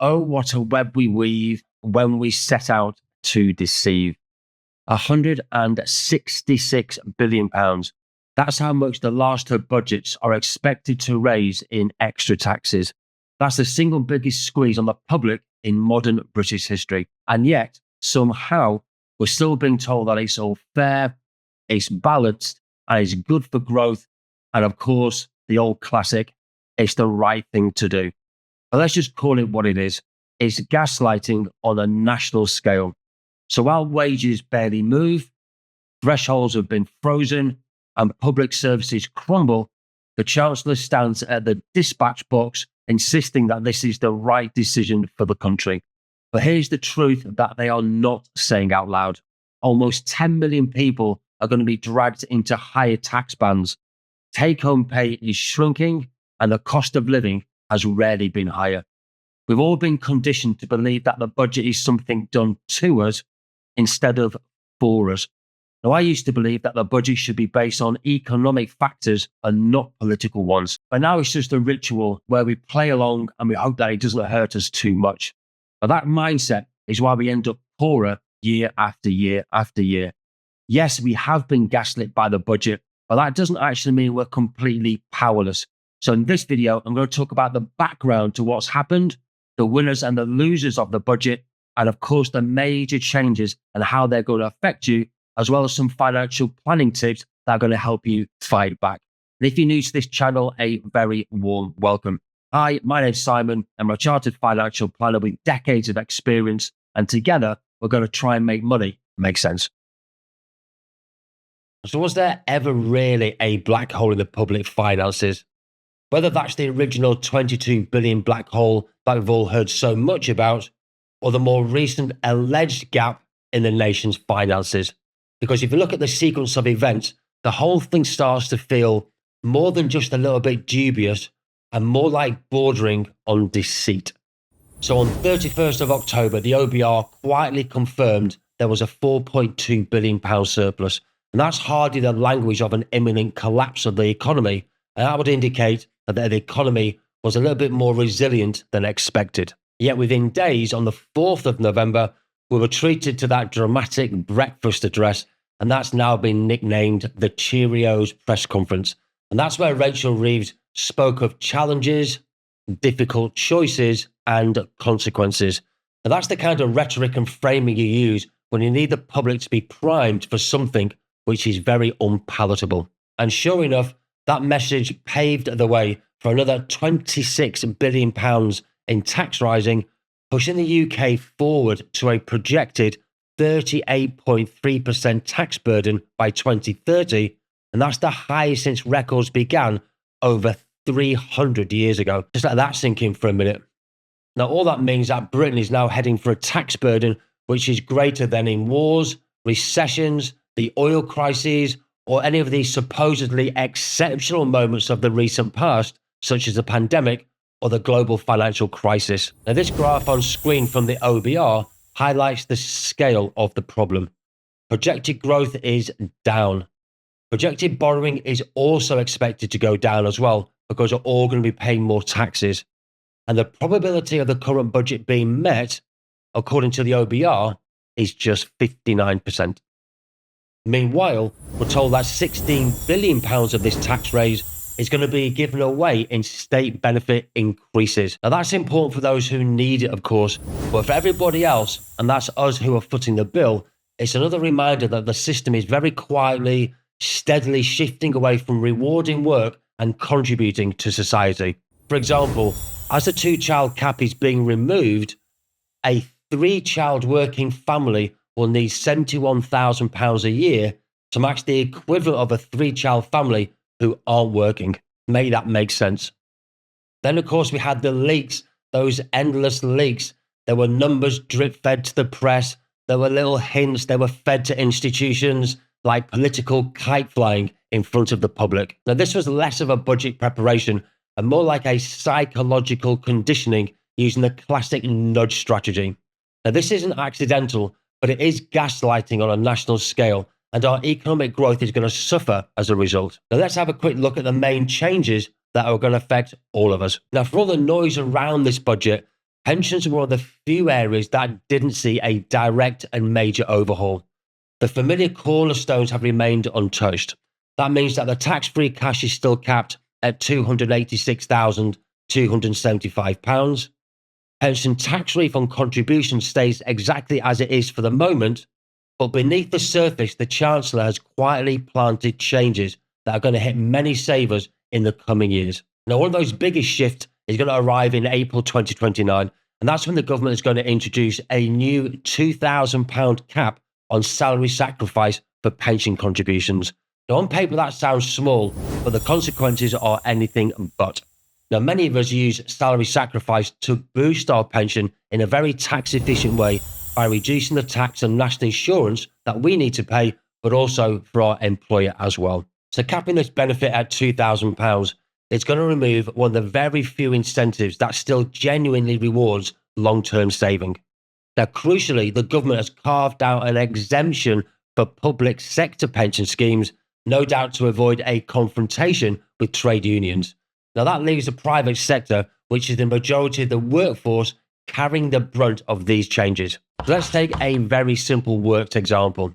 oh, what a web we weave when we set out to deceive. £166 billion. That's how much the last two budgets are expected to raise in extra taxes. That's the single biggest squeeze on the public in modern British history. And yet, somehow, we're still being told that it's all fair, it's balanced, and it's good for growth. And of course, the old classic, it's the right thing to do. But let's just call it what it is. It's gaslighting on a national scale. So while wages barely move, thresholds have been frozen, and public services crumble, the Chancellor stands at the dispatch box insisting that this is the right decision for the country. But here's the truth that they are not saying out loud. Almost 10 million people are going to be dragged into higher tax bands. Take-home pay is shrinking, and the cost of living has rarely been higher. We've all been conditioned to believe that the budget is something done to us instead of for us. Now, I used to believe that the budget should be based on economic factors and not political ones. But now it's just a ritual where we play along and we hope that it doesn't hurt us too much. But that mindset is why we end up poorer year after year after year. Yes, we have been gaslit by the budget, but that doesn't actually mean we're completely powerless. So in this video, I'm going to talk about the background to what's happened, the winners and the losers of the budget, and of course, the major changes and how they're going to affect you, as well as some financial planning tips that are going to help you fight back. And if you're new to this channel, a very warm welcome. Hi, my name's Simon. I'm a chartered financial planner with decades of experience, and together we're going to try and make money make sense. So was there ever really a black hole in the public finances? Whether that's the original 22 billion black hole that we've all heard so much about, or the more recent alleged gap in the nation's finances. Because if you look at the sequence of events, the whole thing starts to feel more than just a little bit dubious and more like bordering on deceit. So on 31st of October, the OBR quietly confirmed there was a £4.2 billion surplus. And that's hardly the language of an imminent collapse of the economy. And that would indicate that the economy was a little bit more resilient than expected. Yet within days, on the 4th of November, we were treated to that dramatic breakfast address, and that's now been nicknamed the Cheerios press conference. And that's where Rachel Reeves spoke of challenges, difficult choices, and consequences. And that's the kind of rhetoric and framing you use when you need the public to be primed for something which is very unpalatable. And sure enough, that message paved the way for another £26 billion in tax rising, pushing the UK forward to a projected 38.3% tax burden by 2030, and that's the highest since records began over 300 years ago. Just let that sink in for a minute. Now, all that means that Britain is now heading for a tax burden which is greater than in wars, recessions, the oil crises, or any of these supposedly exceptional moments of the recent past, such as the pandemic or the global financial crisis. Now, this graph on screen from the OBR highlights the scale of the problem. Projected growth is down. Projected borrowing is also expected to go down as well, because we're all going to be paying more taxes. And the probability of the current budget being met, according to the OBR, is just 59%. Meanwhile, we're told that £16 billion of this tax raise is going to be given away in state benefit increases. Now, that's important for those who need it, of course, but for everybody else, and that's us who are footing the bill, it's another reminder that the system is very quietly, steadily shifting away from rewarding work and contributing to society. For example, as the two-child cap is being removed, a three-child working family will need £71,000 a year to match the equivalent of a three-child family who aren't working. May that make sense? Then, of course, we had the leaks, those endless leaks. There were numbers drip-fed to the press. There were little hints. They were fed to institutions like political kite flying in front of the public. Now, this was less of a budget preparation and more like a psychological conditioning using the classic nudge strategy. Now, this isn't accidental, but it is gaslighting on a national scale, and our economic growth is going to suffer as a result. Now, let's have a quick look at the main changes that are going to affect all of us. Now, for all the noise around this budget, Pensions were one of the few areas that didn't see a direct and major overhaul. The familiar cornerstones have remained untouched. That means that the tax-free cash is still capped at £286,275. Pension tax refund contribution stays exactly as it is for the moment, but beneath the surface, the Chancellor has quietly planted changes that are going to hit many savers in the coming years. Now, one of those biggest shifts is going to arrive in April 2029, and that's when the government is going to introduce a new £2,000 cap on salary sacrifice for pension contributions. Now, on paper, that sounds small, but the consequences are anything but. Now, many of us use salary sacrifice to boost our pension in a very tax-efficient way by reducing the tax and national insurance that we need to pay, but also for our employer as well. So capping this benefit at £2,000, it's going to remove one of the very few incentives that still genuinely rewards long-term saving. Now, crucially, the government has carved out an exemption for public sector pension schemes, no doubt to avoid a confrontation with trade unions. Now, that leaves the private sector, which is the majority of the workforce, carrying the brunt of these changes. So let's take a very simple worked example.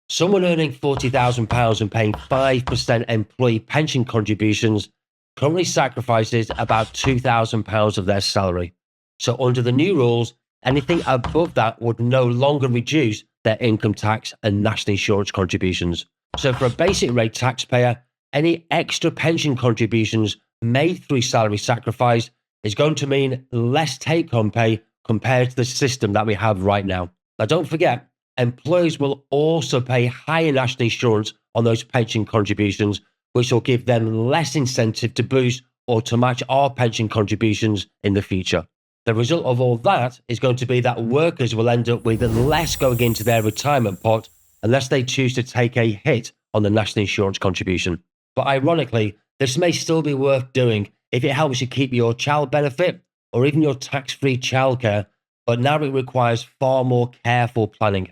Someone earning £40,000 and paying 5% employee pension contributions currently sacrifices about £2,000 of their salary. So under the new rules, anything above that would no longer reduce their income tax and national insurance contributions. So for a basic rate taxpayer, any extra pension contributions made through salary sacrifice is going to mean less take-home pay compared to the system that we have right now. Now, don't forget, employers will also pay higher national insurance on those pension contributions, which will give them less incentive to boost or to match our pension contributions in the future. The result of all that is going to be that workers will end up with less going into their retirement pot unless they choose to take a hit on the national insurance contribution. But ironically, this may still be worth doing if it helps you keep your child benefit or even your tax-free childcare, but now it requires far more careful planning.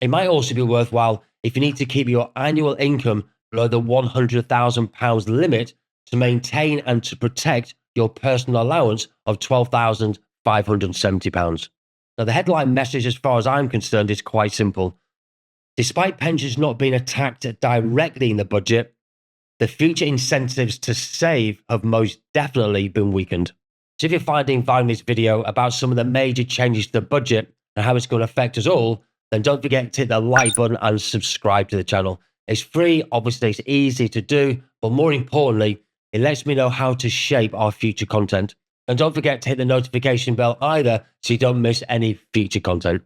It might also be worthwhile if you need to keep your annual income below the £100,000 limit to maintain and to protect your personal allowance of £12,570. Now, the headline message, as far as I'm concerned, is quite simple. Despite pensions not being attacked directly in the budget, the future incentives to save have most definitely been weakened. So if you're finding value in this video about some of the major changes to the budget and how it's going to affect us all, then don't forget to hit the like button and subscribe to the channel. It's free, obviously it's easy to do, but more importantly, it lets me know how to shape our future content. And don't forget to hit the notification bell either so you don't miss any future content.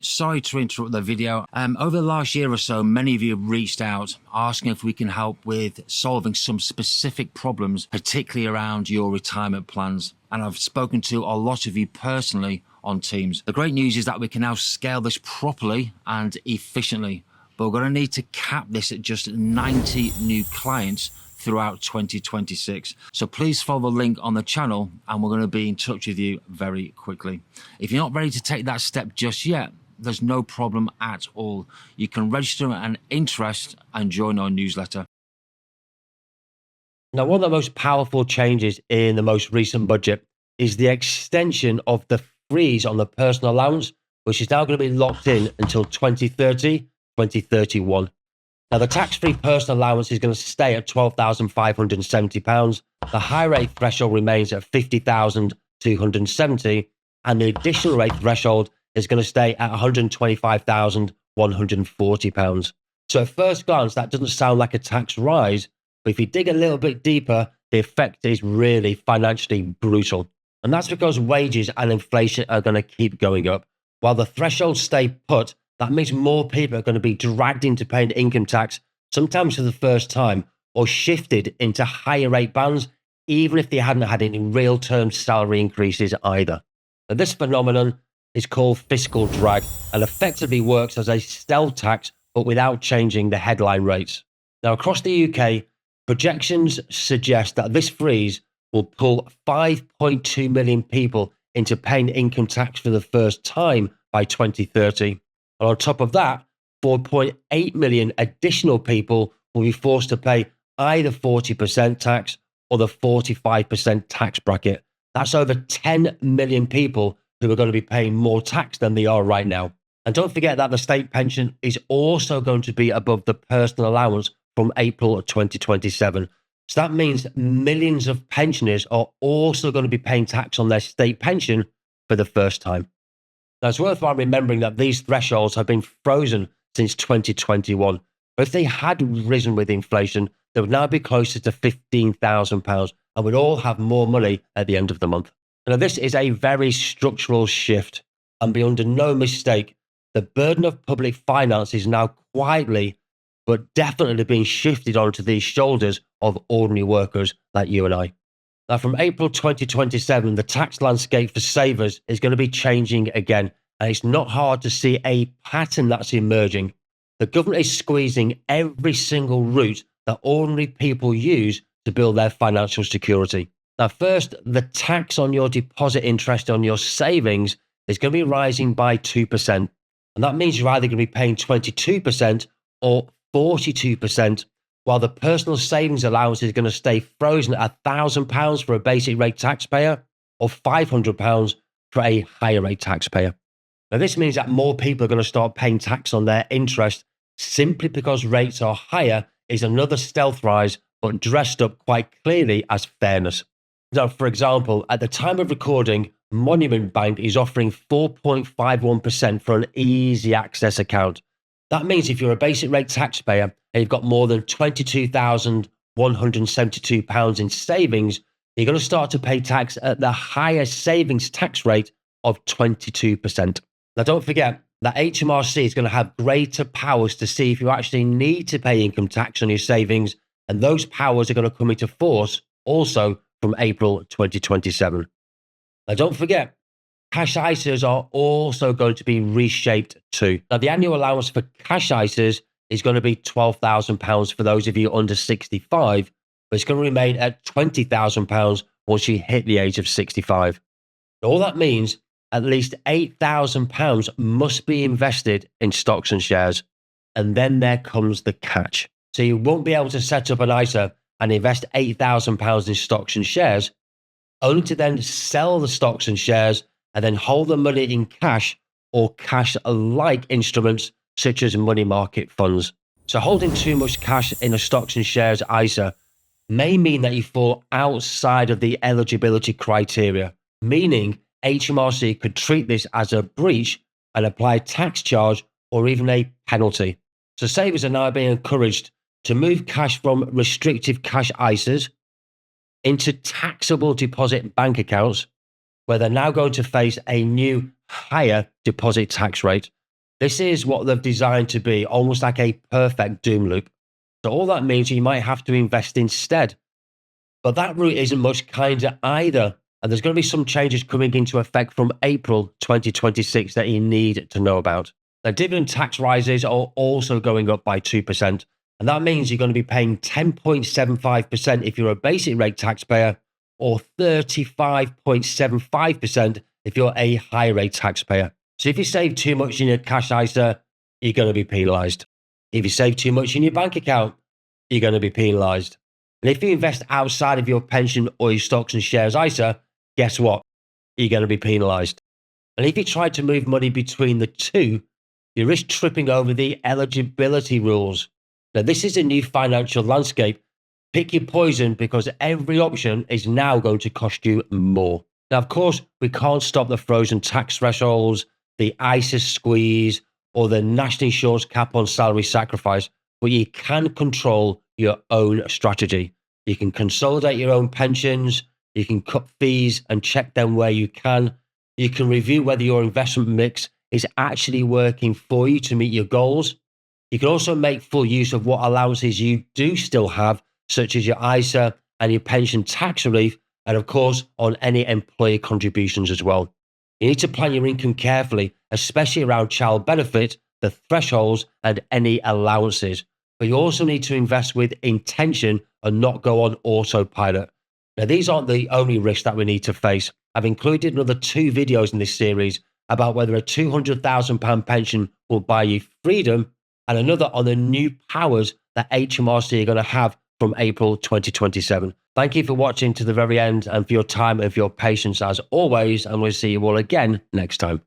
Sorry to interrupt the video. Over the last year or so, many of you have reached out asking if we can help with solving some specific problems, particularly around your retirement plans. And I've spoken to a lot of you personally on Teams. The great news is that we can now scale this properly and efficiently, but we're going to need to cap this at just 90 new clients throughout 2026. So please follow the link on the channel and we're going to be in touch with you very quickly. If you're not ready to take that step just yet, there's no problem at all. You can register an interest and join our newsletter. Now, one of the most powerful changes in the most recent budget is the extension of the freeze on the personal allowance, which is now going to be locked in until 2030, 2031. Now, the tax-free personal allowance is going to stay at £12,570. The high rate threshold remains at £50,270, and the additional rate threshold is going to stay at £125,140. So at first glance, that doesn't sound like a tax rise, but if you dig a little bit deeper, the effect is really financially brutal. And that's because wages and inflation are going to keep going up. While the thresholds stay put, that means more people are going to be dragged into paying income tax, sometimes for the first time, or shifted into higher rate bands, even if they hadn't had any real term salary increases either. Now, this phenomenon is called fiscal drag and effectively works as a stealth tax, but without changing the headline rates. Now, across the UK, projections suggest that this freeze will pull 5.2 million people into paying income tax for the first time by 2030. And on top of that, 4.8 million additional people will be forced to pay either 40% tax or the 45% tax bracket. That's over 10 million people who are going to be paying more tax than they are right now. And don't forget that the state pension is also going to be above the personal allowance from April of 2027. So that means millions of pensioners are also going to be paying tax on their state pension for the first time. Now, it's worthwhile remembering that these thresholds have been frozen since 2021. But if they had risen with inflation, they would now be closer to £15,000 and would all have more money at the end of the month. Now, this is a very structural shift, and be under no mistake, the burden of public finance is now quietly but definitely being shifted onto the shoulders of ordinary workers like you and I. Now, from April 2027, the tax landscape for savers is going to be changing again, and it's not hard to see a pattern that's emerging. The government is squeezing every single route that ordinary people use to build their financial security. Now, first, the tax on your deposit interest on your savings is going to be rising by 2%. And that means you're either going to be paying 22% or 42%, while the personal savings allowance is going to stay frozen at £1,000 for a basic rate taxpayer or £500 for a higher rate taxpayer. Now, this means that more people are going to start paying tax on their interest simply because rates are higher is another stealth rise, but dressed up quite clearly as fairness. Now, for example, at the time of recording, Monument Bank is offering 4.51% for an easy access account. That means if you're a basic rate taxpayer and you've got more than £22,172 in savings, you're going to start to pay tax at the higher savings tax rate of 22%. Now, don't forget that HMRC is going to have greater powers to see if you actually need to pay income tax on your savings, and those powers are going to come into force also from April 2027. Now, don't forget, cash ISAs are also going to be reshaped too. Now, the annual allowance for cash ISAs is going to be £12,000 for those of you under 65, but it's going to remain at £20,000 once you hit the age of 65. All that means at least £8,000 must be invested in stocks and shares. And then there comes the catch. So you won't be able to set up an ISA and invest £8,000 in stocks and shares, only to then sell the stocks and shares and then hold the money in cash or cash-like instruments such as money market funds. So holding too much cash in a stocks and shares ISA may mean that you fall outside of the eligibility criteria, meaning HMRC could treat this as a breach and apply a tax charge or even a penalty. So savers are now being encouraged to move cash from restrictive cash ISAs into taxable deposit bank accounts, where they're now going to face a new higher deposit tax rate. This is what they've designed to be, almost like a perfect doom loop. So all that means you might have to invest instead. But that route isn't much kinder either. And there's going to be some changes coming into effect from April 2026 that you need to know about. The dividend tax rises are also going up by 2%. And that means you're going to be paying 10.75% if you're a basic rate taxpayer or 35.75% if you're a high rate taxpayer. So if you save too much in your cash ISA, you're going to be penalised. If you save too much in your bank account, you're going to be penalised. And if you invest outside of your pension or your stocks and shares ISA, guess what? You're going to be penalised. And if you try to move money between the two, you risk tripping over the eligibility rules. Now, this is a new financial landscape. Pick your poison because every option is now going to cost you more. Now, of course, we can't stop the frozen tax thresholds, the ISA squeeze, or the national insurance cap on salary sacrifice, but you can control your own strategy. You can consolidate your own pensions, you can cut fees and check them where you can. You can review whether your investment mix is actually working for you to meet your goals. You can also make full use of what allowances you do still have, such as your ISA and your pension tax relief, and of course, on any employer contributions as well. You need to plan your income carefully, especially around child benefit, the thresholds, and any allowances. But you also need to invest with intention and not go on autopilot. Now, these aren't the only risks that we need to face. I've included another 2 videos in this series about whether a £200,000 pension will buy you freedom, and another on the new powers that HMRC are going to have from April 2027. Thank you for watching to the very end and for your time and for your patience as always, and we'll see you all again next time.